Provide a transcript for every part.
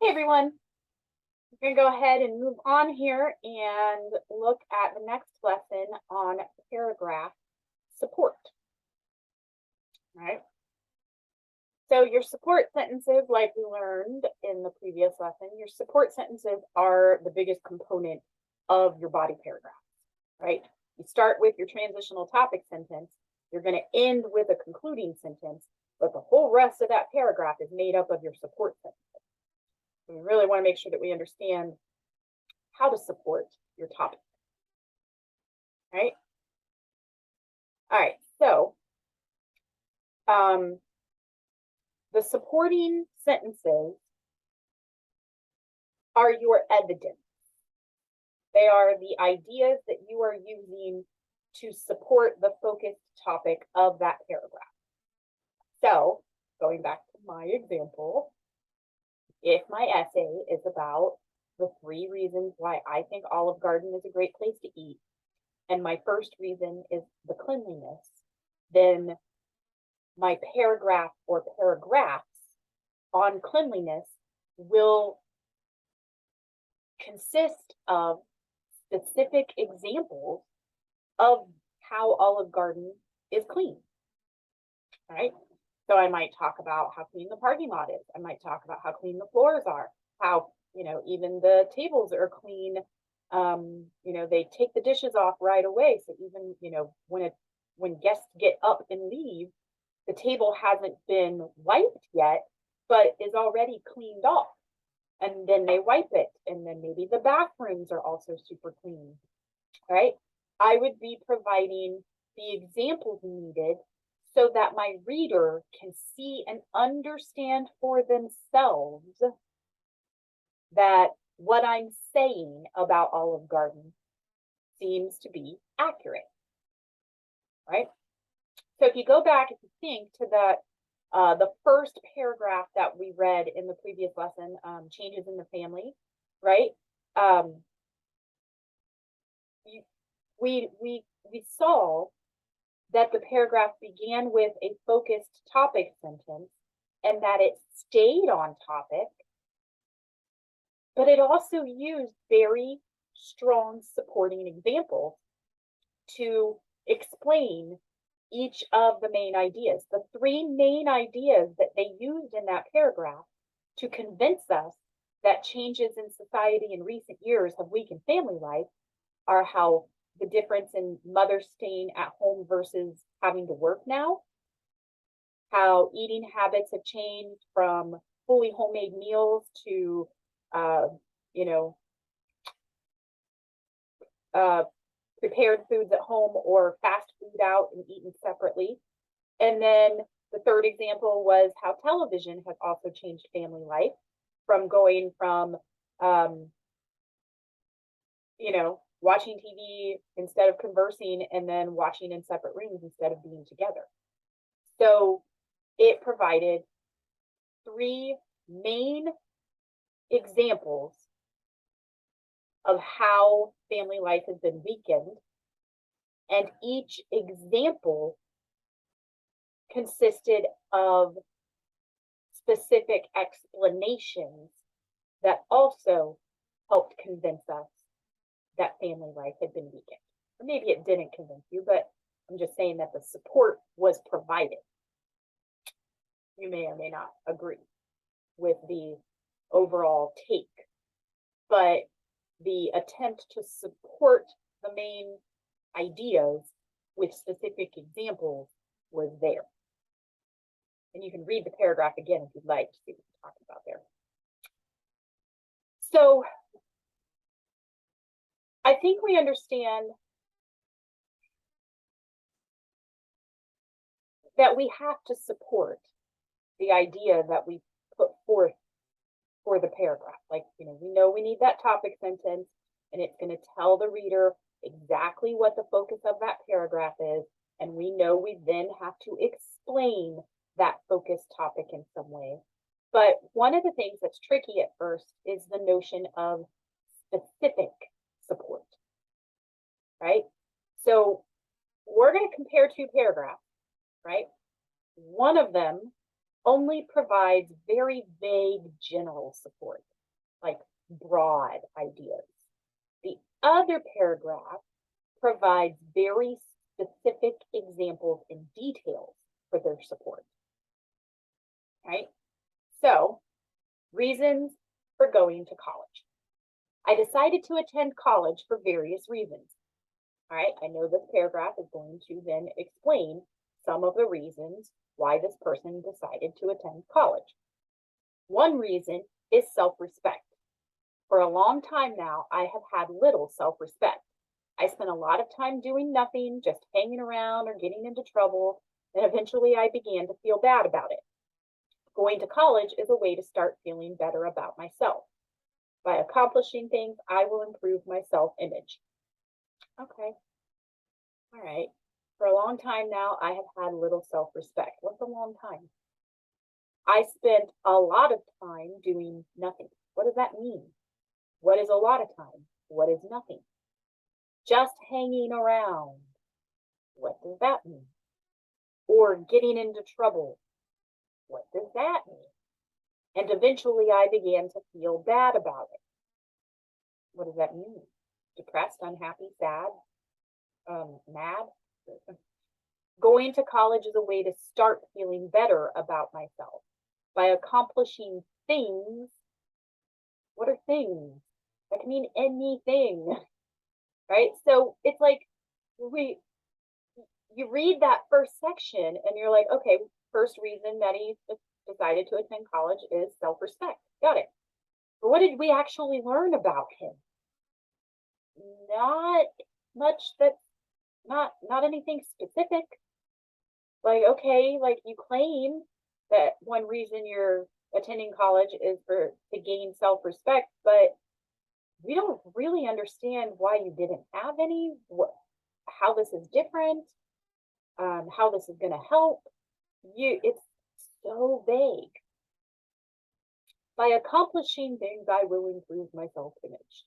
Hey everyone, we're going to go ahead and move on here and look at the next lesson on paragraph support. All right. So your support sentences, like we learned in the previous lesson, your support sentences are the biggest component of your body paragraph, right? You start with your transitional topic sentence, you're going to end with a concluding sentence, but the whole rest of that paragraph is made up of your support sentences. We really want to make sure that we understand how to support your topic. Right? All right, so the supporting sentences are your evidence. They are the ideas that you are using to support the focused topic of that paragraph. So, going back to my example, if my essay is about the 3 reasons why I think Olive Garden is a great place to eat, and my first reason is the cleanliness, then my paragraph or paragraphs on cleanliness will consist of specific examples of how Olive Garden is clean. All right. So I might talk about how clean the parking lot is. I might talk about how clean the floors are, how, even the tables are clean. They take the dishes off right away. So even, when guests get up and leave, the table hasn't been wiped yet, but is already cleaned off. And then they wipe it. And then maybe the bathrooms are also super clean, right? I would be providing the examples needed so that my reader can see and understand for themselves that what I'm saying about Olive Garden seems to be accurate, right? So if you go back, if you think to that, the first paragraph that we read in the previous lesson, changes in the family, right? We saw that the paragraph began with a focused topic sentence and that it stayed on topic, but it also used very strong supporting examples to explain each of the main ideas. The 3 main ideas that they used in that paragraph to convince us that changes in society in recent years have weakened family life are how the difference in mothers staying at home versus having to work now, how eating habits have changed from fully homemade meals to, prepared foods at home or fast food out and eaten separately. And then the third example was how television has also changed family life from going from, watching TV instead of conversing and then watching in separate rooms instead of being together. So it provided 3 main examples of how family life has been weakened, and each example consisted of specific explanations that also helped convince us that family life had been weakened. Or maybe it didn't convince you, but I'm just saying that the support was provided. You may or may not agree with the overall take, but the attempt to support the main ideas with specific examples was there. And you can read the paragraph again if you'd like to see what we're talking about there. So I think we understand that we have to support the idea that we put forth for the paragraph. Like, we know we need that topic sentence, and it's going to tell the reader exactly what the focus of that paragraph is. And we know we then have to explain that focus topic in some way. But one of the things that's tricky at first is the notion of specific support, right? So we're going to compare 2 paragraphs, right? One of them only provides very vague general support. like broad ideas. The other paragraph provides very specific examples and details for their support. Right? So, reasons for going to college. I decided to attend college for various reasons. All right, I know this paragraph is going to then explain some of the reasons why this person decided to attend college. One reason is self-respect. For a long time now, I have had little self-respect. I spent a lot of time doing nothing, just hanging around or getting into trouble, and eventually I began to feel bad about it. Going to college is a way to start feeling better about myself. By accomplishing things, I will improve my self-image. Okay. All right. For a long time now, I have had little self-respect. What's a long time? I spent a lot of time doing nothing. What does that mean? What is a lot of time? What is nothing? Just hanging around. What does that mean? Or getting into trouble. What does that mean? And eventually I began to feel bad about it. What does that mean? Depressed, unhappy, sad, mad? Going to college is a way to start feeling better about myself by accomplishing things. What are things? That can mean anything, right? So it's like you read that first section and you're like, okay, first reason that he decided to attend college is self-respect. Got it. But what did we actually learn about him? Not much. That's not anything specific. Like, okay, like you claim that one reason you're attending college is to gain self-respect, but we don't really understand why you didn't have any, how this is different, how this is going to help you. It's so vague. By accomplishing things, I will improve my self-image.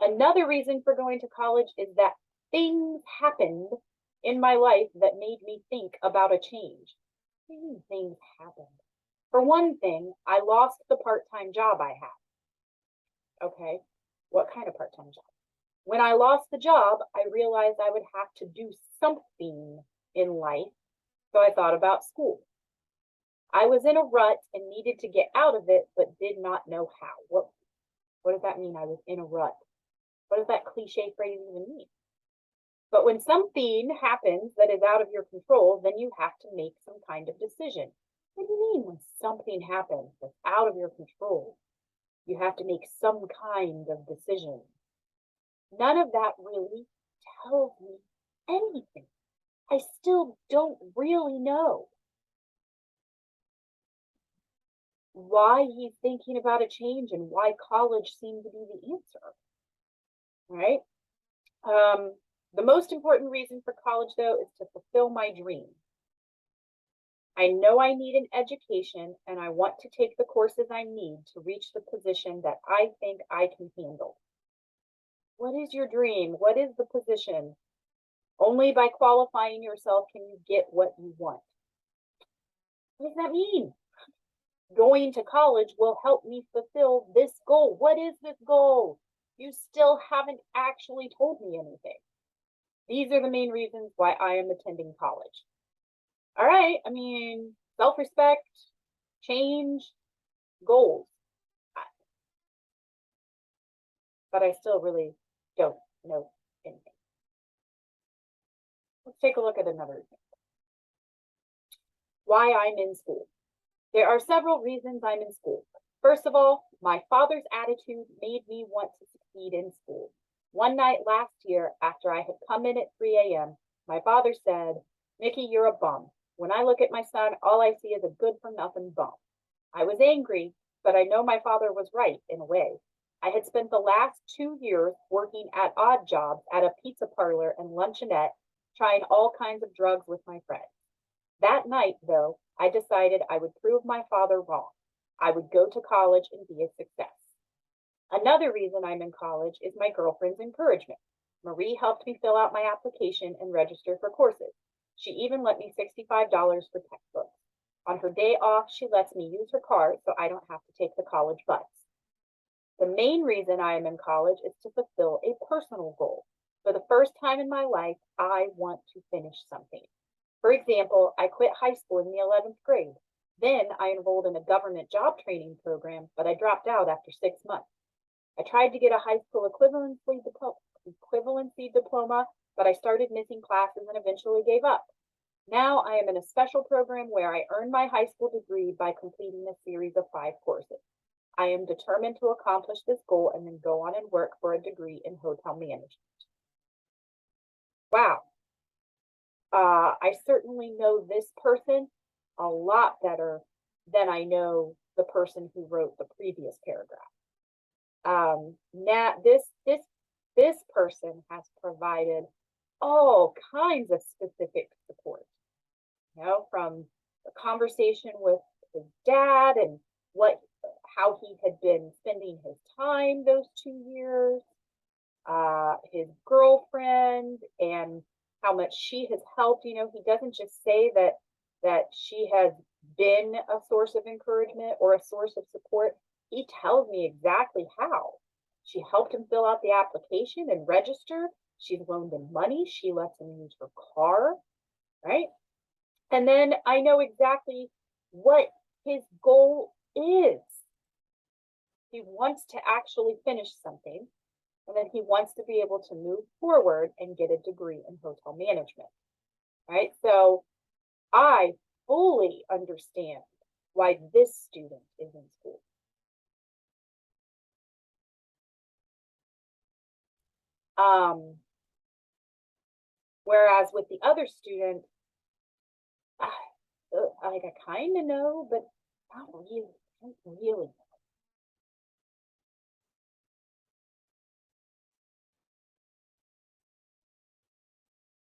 Another reason for going to college is that things happened in my life that made me think about a change. Things happened. For one thing, I lost the part-time job I had. Okay, what kind of part-time job? When I lost the job, I realized I would have to do something in life, so I thought about school. I was in a rut and needed to get out of it, but did not know how. What does that mean? I was in a rut. What does that cliche phrase even mean? But when something happens that is out of your control, then you have to make some kind of decision. What do you mean when something happens that's out of your control? You have to make some kind of decision. None of that really tells me anything. I still don't really know why he's thinking about a change and why college seemed to be the answer. Right? The most important reason for college, though, is to fulfill my dream. I know I need an education and I want to take the courses I need to reach the position that I think I can handle. What is your dream? What is the position? Only by qualifying yourself can you get what you want. What does that mean? Going to college will help me fulfill this goal. What is this goal? You still haven't actually told me anything. These are the main reasons why I am attending college. All right, I mean, self-respect, change, goals. But I still really don't know anything. Let's take a look at another example. Why I'm in school. There are several reasons I'm in school. First of all, my father's attitude made me want to succeed in school. One night last year, after I had come in at 3 a.m., my father said, "Mickey, you're a bum. When I look at my son, all I see is a good-for-nothing bum." I was angry, but I know my father was right in a way. I had spent the last 2 years working at odd jobs at a pizza parlor and luncheonette, trying all kinds of drugs with my friends. That night, though, I decided I would prove my father wrong. I would go to college and be a success. Another reason I'm in college is my girlfriend's encouragement. Marie helped me fill out my application and register for courses. She even lent me $65 for textbooks. On her day off, she lets me use her car so I don't have to take the college bus. The main reason I am in college is to fulfill a personal goal. For the first time in my life, I want to finish something. For example, I quit high school in the 11th grade. Then I enrolled in a government job training program, but I dropped out after 6 months. I tried to get a high school equivalency diploma, but I started missing classes and eventually gave up. Now I am in a special program where I earn my high school degree by completing a series of 5 courses. I am determined to accomplish this goal and then go on and work for a degree in hotel management. Wow. I certainly know this person a lot better than I know the person who wrote the previous paragraph. Now this person has provided all kinds of specific support, from the conversation with his dad and how he had been spending his time those 2 years, his girlfriend, and how much she has helped. He doesn't just say that she has been a source of encouragement or a source of support. He tells me exactly how. She helped him fill out the application and register. She's loaned him money. She lets him use her car, right? And then I know exactly what his goal is. He wants to actually finish something, and then he wants to be able to move forward and get a degree in hotel management, right? So I fully understand why this student is in school. Whereas with the other student, I kind of know, but not really, not really.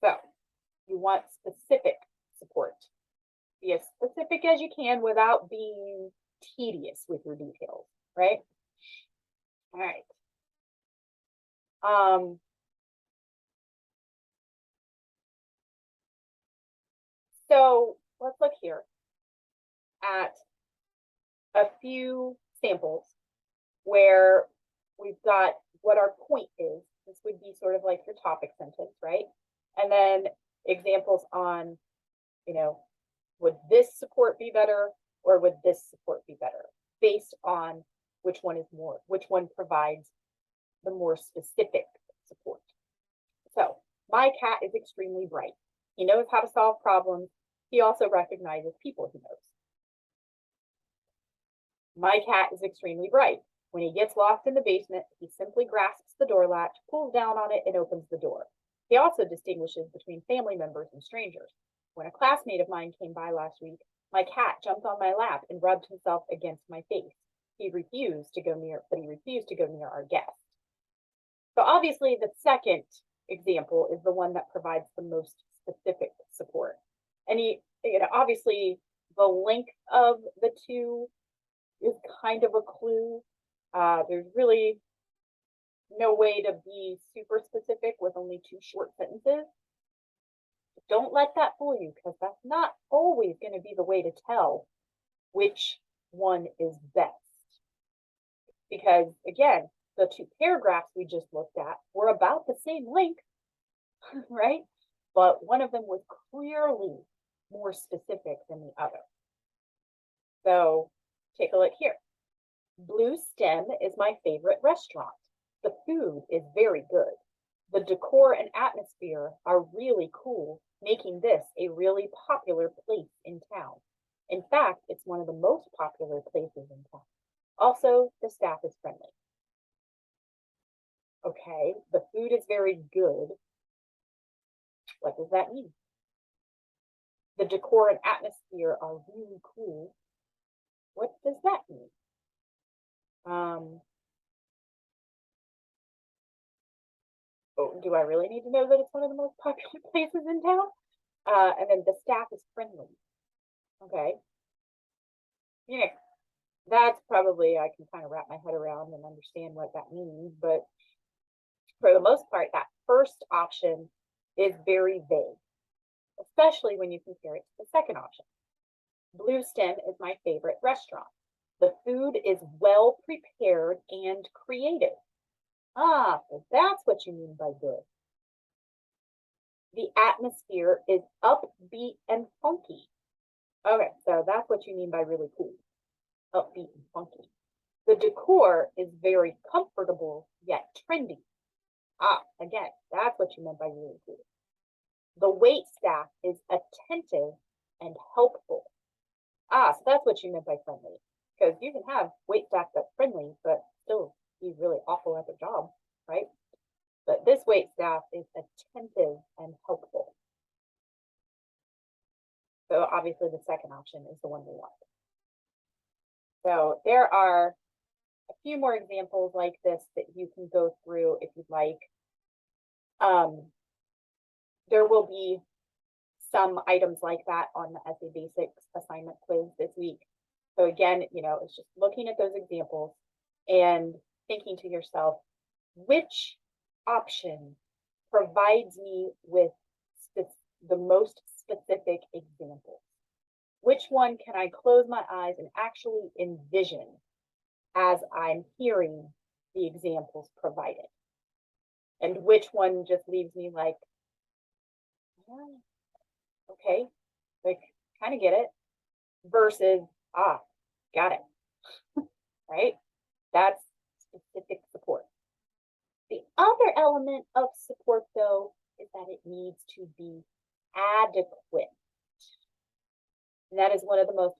So you want specific support. Be as specific as you can without being tedious with your details, right? All right. So let's look here at a few samples where we've got what our point is. This would be sort of like your topic sentence, right? And then examples on, would this support be better or would this support be better based on which one provides the more specific support. So my cat is extremely bright. He knows how to solve problems. He also recognizes people he knows. My cat is extremely bright. When he gets lost in the basement, he simply grasps the door latch, pulls down on it, and opens the door. He also distinguishes between family members and strangers. When a classmate of mine came by last week, my cat jumped on my lap and rubbed himself against my face. He refused to go near our guest. So obviously the second example is the one that provides the most specific support. And obviously the length of the two is kind of a clue. There's really no way to be super specific with only 2 short sentences. Don't let that fool you, because that's not always going to be the way to tell which one is best. Because again, the 2 paragraphs we just looked at were about the same length, right? But one of them was clearly more specific than the other. So take a look here. Blue Stem is my favorite restaurant. The food is very good. The decor and atmosphere are really cool, making this a really popular place in town. In fact, it's one of the most popular places in town. Also, the staff is friendly. Okay, the food is very good. What does that mean? The decor and atmosphere are really cool. What does that mean? Do I really need to know that it's one of the most popular places in town? And then the staff is friendly. Okay. That's probably, I can kind of wrap my head around and understand what that means. But for the most part, that first option is very vague, especially when you compare it to the second option. Blue Stem is my favorite restaurant. The food is well prepared and creative. Ah, so that's what you mean by good. The atmosphere is upbeat and funky. Okay, so that's what you mean by really cool. Upbeat and funky. The decor is very comfortable yet trendy. Ah, again, that's what you meant by really cool. The wait staff is attentive and helpful. Ah, so that's what you meant by friendly. Because you can have wait staff that's friendly, but still be really awful at their job, right? But this wait staff is attentive and helpful. So obviously the second option is the one we want. So there are a few more examples like this that you can go through if you'd like. There will be some items like that on the Essay Basics assignment quiz this week. So again, it's just looking at those examples and thinking to yourself, which option provides me with the most specific examples? Which one can I close my eyes and actually envision as I'm hearing the examples provided? And which one just leaves me like, okay, like kind of get it, versus, got it, right? That's specific support. The other element of support, though, is that it needs to be adequate. And that is one of the most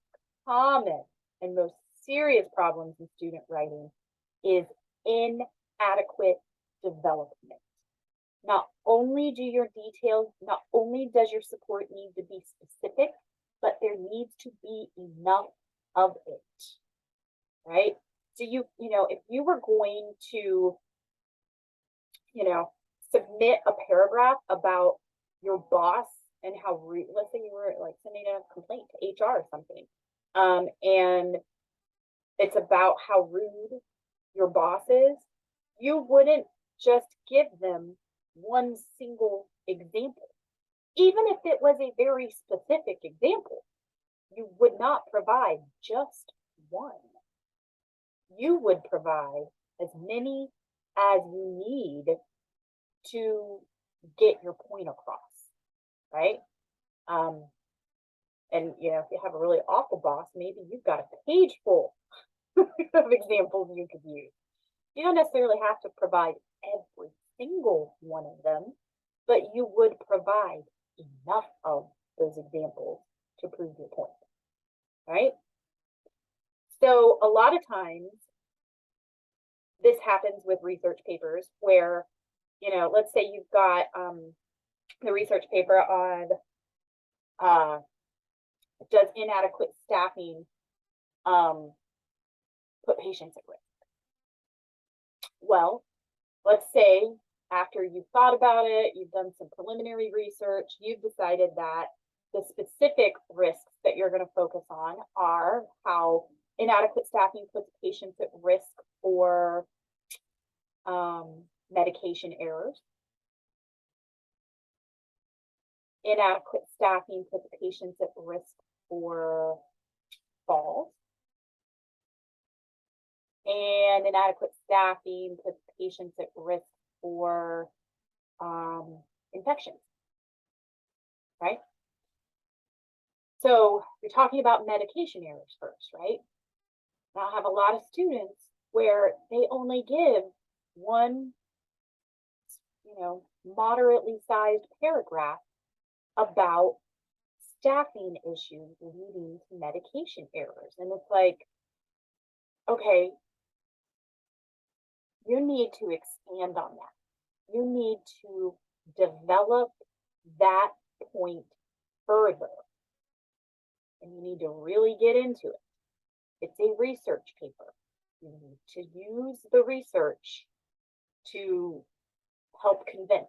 common and most serious problems in student writing is inadequate development. Not only does your support need to be specific, but there needs to be enough of it, right? So if you were going to, submit a paragraph about your boss and how rude, let's say you were like sending a complaint to HR or something, and it's about how rude your boss is, you wouldn't just give them one single example. Even if it was a very specific example, you would not provide just one. You would provide as many as you need to get your point across, right? And if you have a really awful boss, maybe you've got a page full of examples you could use. You don't necessarily have to provide every single one of them, but you would provide enough of those examples to prove your point, right? So a lot of times this happens with research papers where, let's say you've got the research paper on does inadequate staffing put patients at risk? Well, let's say after you've thought about it, you've done some preliminary research, you've decided that the specific risks that you're going to focus on are how inadequate staffing puts patients at risk for medication errors. Inadequate staffing puts patients at risk for falls. And inadequate staffing puts patients at risk for infections, right? So you're talking about medication errors first, right? Now I have a lot of students where they only give one, moderately sized paragraph about staffing issues leading to medication errors. And it's like, okay, you need to expand on that. You need to develop that point further. And you need to really get into it. It's a research paper. You need to use the research to help convince.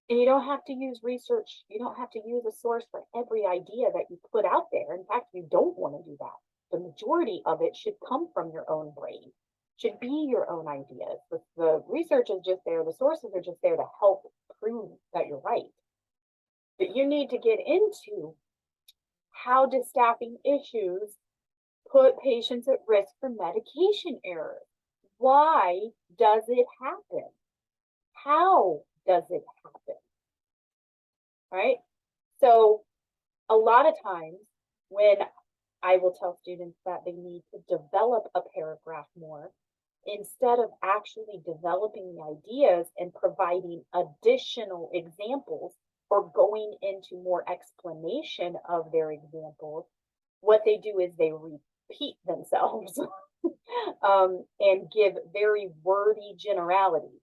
And you don't have to use research. You don't have to use a source for every idea that you put out there. In fact, you don't want to do that. The majority of it should come from your own brain, should be your own ideas. The research is just there. The sources are just there to help prove that you're right. But you need to get into how do staffing issues put patients at risk for medication errors. Why does it happen? How does it happen? Right? So a lot of times when I will tell students that they need to develop a paragraph more, instead of actually developing the ideas and providing additional examples or going into more explanation of their examples, what they do is they repeat themselves and give very wordy generalities,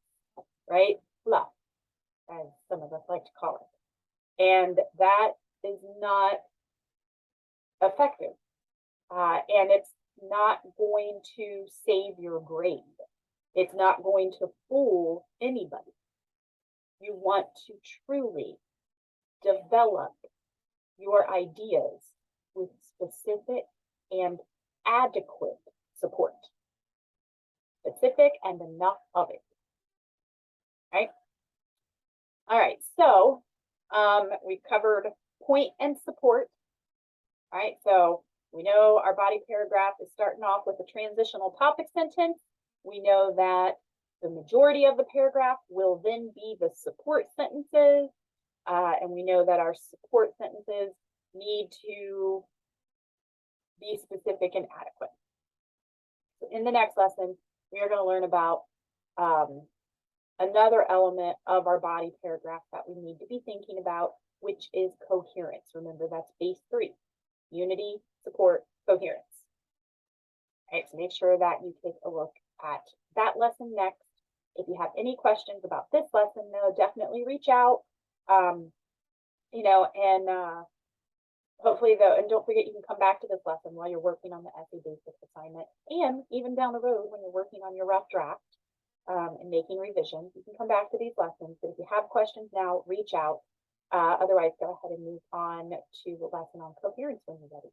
right? Fluff, as some of us like to call it. And that is not effective. And it's not going to save your grade. It's not going to fool anybody. You want to truly develop your ideas with specific and adequate support. Specific and enough of it. Right? All right, so we've covered point and support. All right, so we know our body paragraph is starting off with a transitional topic sentence. We know that the majority of the paragraph will then be the support sentences. And we know that our support sentences need to be specific and adequate. So in the next lesson, we are going to learn about another element of our body paragraph that we need to be thinking about, which is coherence. Remember, that's base 3. Unity, support, coherence. All right, so make sure that you take a look at that lesson next. If you have any questions about this lesson, though, definitely reach out. Hopefully, though, and don't forget, you can come back to this lesson while you're working on the essay basics assignment, and even down the road when you're working on your rough draft and making revisions, you can come back to these lessons. But if you have questions now, reach out. Otherwise, go ahead and move on to the lesson on coherence when you're ready.